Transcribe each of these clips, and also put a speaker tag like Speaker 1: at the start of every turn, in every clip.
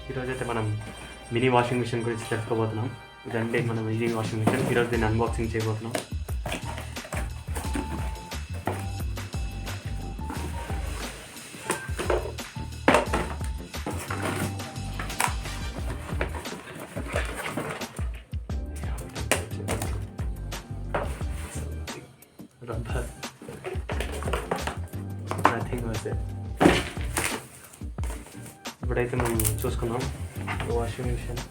Speaker 1: ఈరోజైతే మనం mini washing machine గురించి తెలుసుకోబోతున్నాం. ఇదంటే మనం మినీ వాషింగ్ మిషన్. ఈరోజు దీన్ని అన్బాక్సింగ్ చేయబోతున్నాం. Rubber nothing was it. ఇప్పుడైతే మనం చూసుకుందాం వాషింగ్ మిషన్.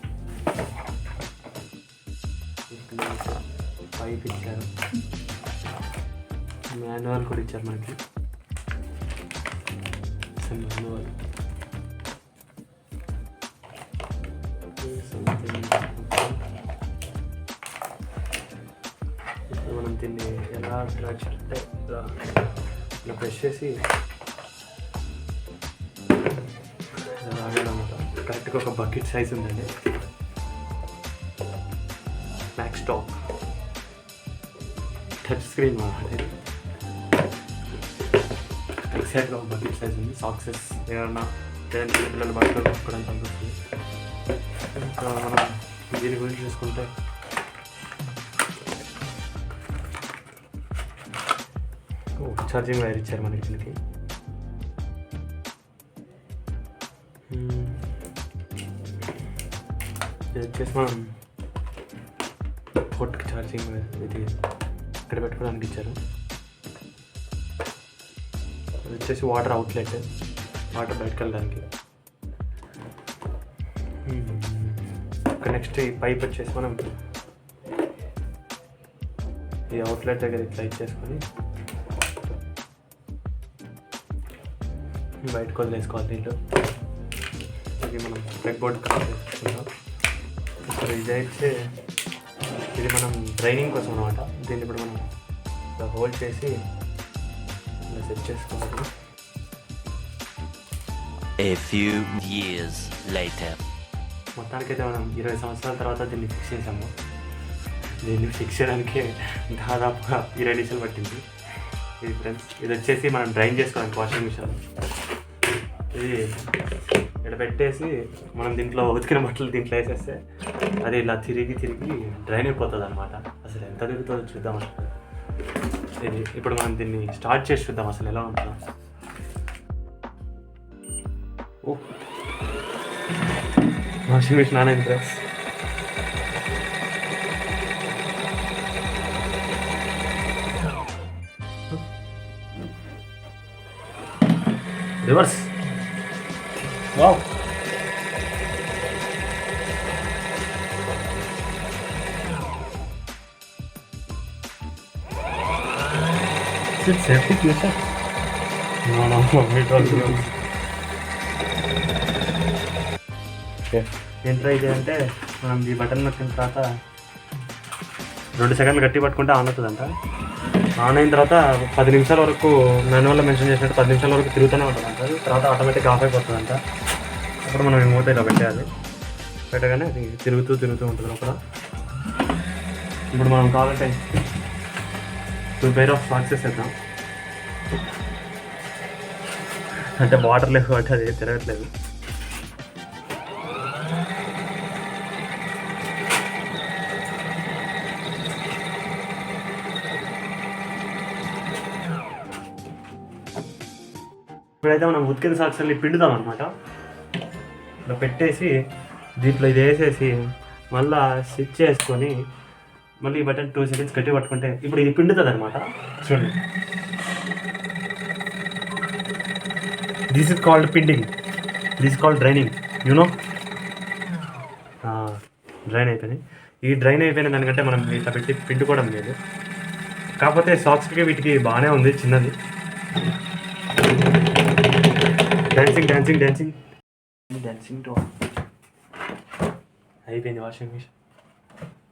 Speaker 1: పైప్ ఇచ్చారు, మాన్యువల్ కూడా ఇచ్చారు మనకి. మాన్యువల్ ఇప్పుడు మనం దీన్ని ఎలా అట్రాక్ట్ అంటే ఇలా ప్రెస్ చేసి రాగాలన్నమాట. కరెక్ట్గా ఒక బకెట్ సైజ్ ఉందండి. మ్యాక్స్ టాప్ టచ్ స్క్రీన్ ఇది. ఎగ్జాక్ట్గా ఒక బకెట్ సైజ్ ఉంది. సాక్సెస్ ఏమన్నా లేదంటే పిల్లల బట్టలు కొనుక్కోవడానికి పనికొస్తుంది. ఇంకా మనం దీని గురించి చూసుకుంటే ఛార్జింగ్ వైర్ ఇచ్చారు మనకి దీనికి. ఇది వచ్చేసి మనం ఫోన్కి ఛార్జింగ్ ఇది ఇక్కడ పెట్టుకోవడానికి ఇచ్చారు. ఇది వచ్చేసి వాటర్ అవుట్లెట్, వాటర్ బయటకు వెళ్ళడానికి. నెక్స్ట్ ఈ పైప్ వచ్చేసి మనం ఈ అవుట్లెట్ దగ్గర ఇట్లా ఇచ్చేసుకొని బయటకు వదిలేసుకోవాలి నీళ్ళు. ఇది మనం ప్లగ్ బోర్డ్ కనెక్ట్ చేసుకుంటాం. ఇప్పుడు ఇదైతే ఇది మనం డ్రైనింగ్ కోసం అనమాట. దీన్ని ఇప్పుడు మనం ఇలా హోల్డ్ చేసి ఇలా సెట్ చేసుకోవాలి.
Speaker 2: A few years later.
Speaker 1: మొత్తానికైతే మనం 20 సంవత్సరాల తర్వాత దీన్ని ఫిక్స్ చేసాము. దీన్ని ఫిక్స్ చేయడానికి దాదాపుగా 20 నిమిషాలు పట్టింది. ఇది ఫ్రెండ్స్, ఇది వచ్చేసి మనం డ్రైన్ చేసుకోవడానికి వాషింగ్ మిషన్. ఇది ఇక్కడ పెట్టేసి మనం దీంట్లో ఉతికిన బట్టలు దీంట్లో వేసేస్తే అది ఇలా తిరిగి డ్రైన్ అయిపోతుంది అనమాట. అసలు ఎంత తిరుగుతుందో చూద్దాం. అసలు ఇది ఇప్పుడు మనం దీన్ని స్టార్ట్ చేసి చూద్దాం అసలు ఎలా ఉంటుందో. ఓ వాషింగ్ మిషన్ ఆన్ అయింది friends. Reverse. Wow, it's epic, Nisha. No, it also goes. ఏం ట్రై చేయాలంటే మనం ఈ బటన్ నొక్కిన తర్వాత 2 సెకండ్లు గట్టి పట్టుకుంటే ఆన్ అవుతుందంట. ఆన్ అయిన తర్వాత 10 నిమిషాల వరకు మాన్యువల్లో మెన్షన్ చేసినట్టు 10 నిమిషాల వరకు తిరుగుతూనే ఉంటుందంట. తర్వాత ఆటోమేటిక్గా ఆఫ్ అయిపోతుందంట. అప్పుడు మనం ఈ మూత ఇలా పెట్టేయాలి. పెట్టగానే అది తిరుగుతూ ఉంటుంది లోపల. ఇప్పుడు మనం కావాలంటే 2 pair of సాక్సెస్ వేద్దాం. అంటే వాటర్ లేవు కాబట్టి అది తిరగట్లేదు. ఇప్పుడైతే మనం ఉతికిన సాక్స్ని పిండుదాం అనమాట. ఇలా పెట్టేసి దీంట్లో ఇది వేసేసి మళ్ళీ స్విచ్ చేసుకొని మళ్ళీ ఈ బటన్ 2 సెకండ్స్ గట్టి పట్టుకుంటే ఇప్పుడు ఇది పిండుతుంది అనమాట. చూడండి, దిస్ ఇస్ కాల్డ్ పిండింగ్, this is called draining, you know. Drain అయిపోయినాయి. ఈ డ్రైన్ అయిపోయిన దానికంటే మనం ఇట్లా పెట్టి పిండుకోవడం లేదు. కాకపోతే సాక్స్కి వీటికి బాగానే ఉంది, చిన్నది. డాన్సింగ్ టు అయిపోయింది వాషింగ్ మిషన్.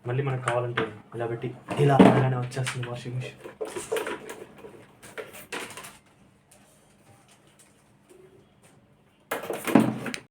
Speaker 1: మళ్ళీ మనకు కావాలంటే ఇలా పెట్టి ఇలా అలానే వచ్చేస్తుంది వాషింగ్ మిషన్.